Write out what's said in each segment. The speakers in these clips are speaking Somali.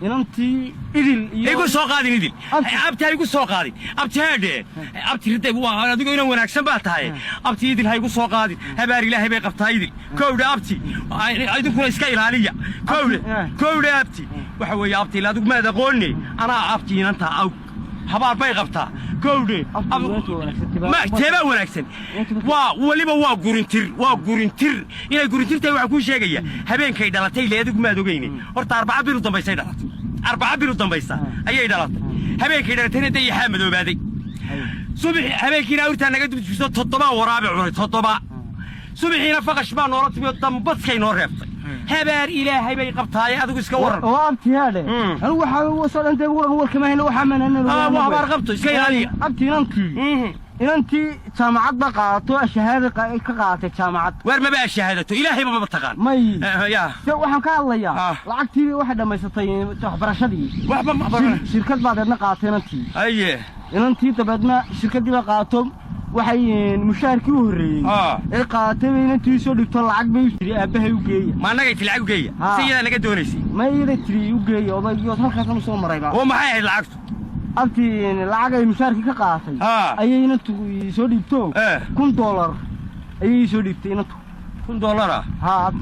inantii idil igu soo qaadin idil abti igu soo qaadin abti heede abti riday waa adigu inaan wanaagsan baa tahay abti idil ha igu soo qaadin habaar ilaahay bay qabtaa idil kowda abti idinkuna iska ilaaliya kowda abti waxa weeye abti la adigu ma aqoonni ana abti inanta aw habaar bay qabtaa kowde ma teeba wanaagsan waa waliba waa gurintir inay gurintirtay waxa ku sheegaya habeenkay dhalatay leedigu ma ogeeyni horta 4 bil u dambaysay dhalatay 4 bil u dambaysa ayay dhalatay habeenkay dhalatayna day xamadoobaday subax habeenkiina urta naga dubjiso 7 waraabe cunay 7 subaxina faqash baa noola timiyo dambadkay noo reebtay habaar ilaahay bay qabtaay adigu iska waran oo abti haade anigu waxa soo dhantay warka ma hayno waxa manana waa habaar qabto iska ilaaliya abti inantii jaamacad ba qaato shahaado ka qaatay jaamacad war ma baa shahaadato ilaahay ma taqaan may ya waxaan ka hadlayaa lacagtii waxa dhameysatay waxbarashadii waxba ma baran shirkad baadna qaatay inantii dabadna shirkadii ba qaato waxay mushaarkii u horeeyay ee qaatay inantii soo dhigto lacag bay u tiri aabahay u geeyay ma anaga tii lacag u geeyay sayida naga doonaysay ma iyada tiri u geeyay odaygood halkaas ma soo marayba oo maxay ahayd lacagtu abti lacag ay mushaarkii ka qaatay ayay inantii soo dhigto $1 ayay soo dhigtay inantu $1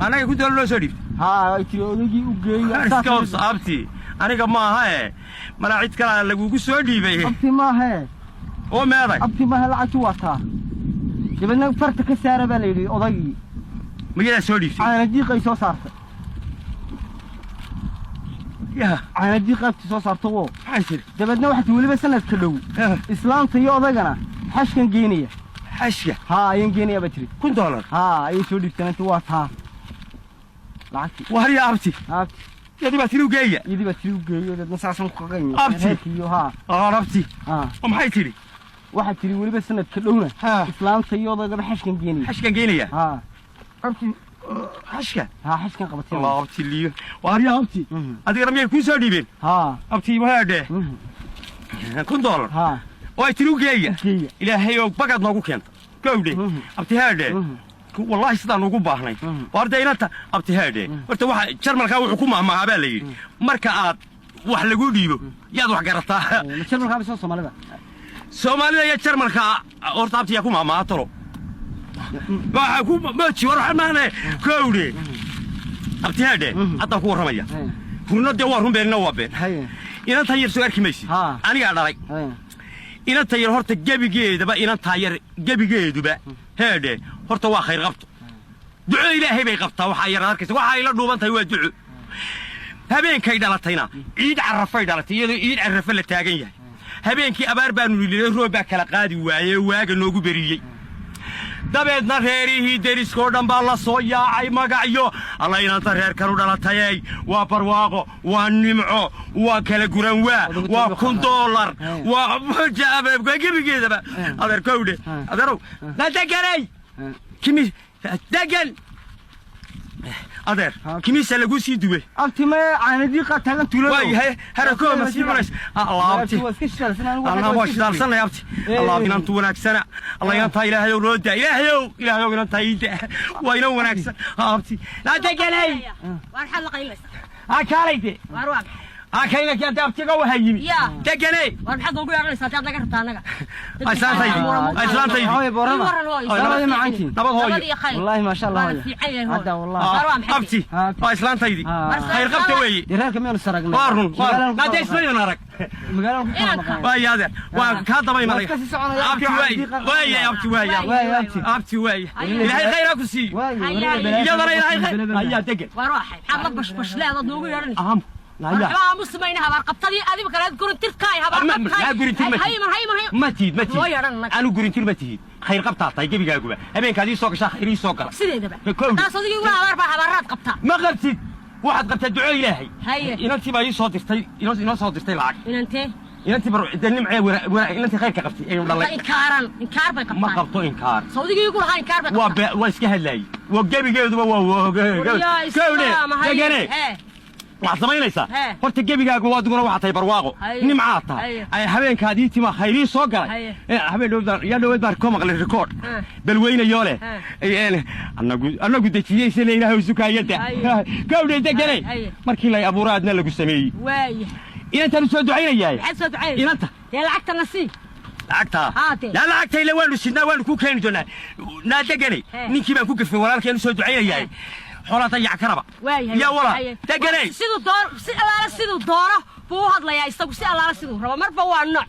anaga $1 loo soo dhigtay ay tiri odaygii u geeyay askaws abti aniga ma aha mana cid kale lagu soo dhiibay abti ma aha oo meeday abti ma lacagtu wataa dibadna farta ka saara baa leeyahay odaygii miyada soo dhiibtay ana diiqay soo saartay ana diiqay soo saartay oo xashir dibadna waxa waliba sanadka dhow islaamta iyo odagana xashkan geenaya xashka ayaan geenaya ba tiri $1 ay soo dhiibtay wataa lacagti wariya abti yadi ba tiri u geeya dadna saasan ku qaqayn abti iyo abti maxay tiri waxa tiri waliba sanadka dhowna islaamta iyo odagaba xashkan geenaya abti xashkan qabatay Allah abti liyo wariya abti adiga ramay ku soo dhiibeen abti waade $1 oo ay tiri u geeya ilaahay oo bagad noogu keento gowde abti haade والله sidaan ugu baahnay wardaynata abti haade horta waxa jarmalka wuxuu ku maamaha baa la yiri marka aad wax lagu dhiibo yaad wax garataa jarmalka soo Soomaalida iyo jarmalka horta abti yaa ku maamaha toro waxa ku maaji war xamaane kowde abti haade hadda ku waramaya furnada waa runbeena waa been inanta yar soo arkimaysi aniga dhalay inanta yar horta gebigeeduba haade horta waa khayr qabto duco ilaahay bay qabtaa waxa yar arkaysa waxa ay la dhuubantahay waa duco habeenkay dhalatayna ciid carafay dhalatay iyadoo ciid carafa la taagan yahay habeenkii abaar baanu leeyahay roob baa kala qaadi waayay waaga noogu beriyay dabeedna reerihii deriskoo dhan baa la soo yaacay magacyo alla inanta reer kanu dhalatay waa barwaaqo waa nimco waa kala guran waa $1 waa jaabe gebigeedaba adeer kowde adeerow nadagalay kimi dagal adeer kimisa lagu sii duway abti ma aanadii qatagan tuulo way harako ma sii marays Allah abti Allah waa shidalsanay abti Allah inantu wanaagsana Allah inanta ilaahay oo rooda ilaahay inanta ida waa ina wanaagsan abti la dagalay war xal qaylaysa kaalayde war waa كاينك يا دابتيغا وهيمي دغني war maxaad ugu yeeranaysaa taad laga rabtaa anaga islaantay hooy borama hooy macaanti nabad hooy wallahi ma sha Allah hada wallahi abti islaantaydi khayr qabta weey direerka meel saragna warun qadeys leeyo narag magaalada waa yaade waa ka dabay maray abti way ilaahay khayra ku sii yadana ilaahay ayaa degan war waxay xabla bashbash leedaad ugu yeeranaysaa لا مسمينا هبار قبطدي أدي بكرات قرنتير كاي هبار قبطدي هاي ما تيد أنا قرنتير ما تيد خير قبطة طيب جيبي جاكوبا أبين كذي سوق شاخ إري سوق سيدي ده بقى صديقي ولا هبارات قبطة ما قبطت واحد قبطة دعاء إلهي هاي إن أنت ما يصوت استي إن صوت استي العك إن أنت بروح دني معي ولا إن أنت خير كقبطي أي والله إنكار بقبطة ما قبطه إنكار صديقي يقول هاي إنكار بقبطة واسكه هلاي وجيبي جاكوبا يا إسلام هاي وعصمينيسا قلت جيبيغاغ waa duguna waxa tay barwaaqo nimcaata ay habeenkaadii tima khayri soo galay habeen dhowdaan bar ko maqlay record bal weynayo leh anagu dajiyay Ilaahay u sukaayada gawdhay deganay markii la abuuraadna lagu sameeyay waay inta soo ducaynayay soo ducaynay inta ya lacagta nasiib lacagta la lacagta ila waanu sidna waanu ku keen doonaa na deganay ninkii baan ku gafay walaalkeen soo ducaynayay xoolaha yakaraba ya wala deganay sidoo door si alaala sidoo dooro buu hadlayaa isagu si alaala sidoo rabo marba waa nooc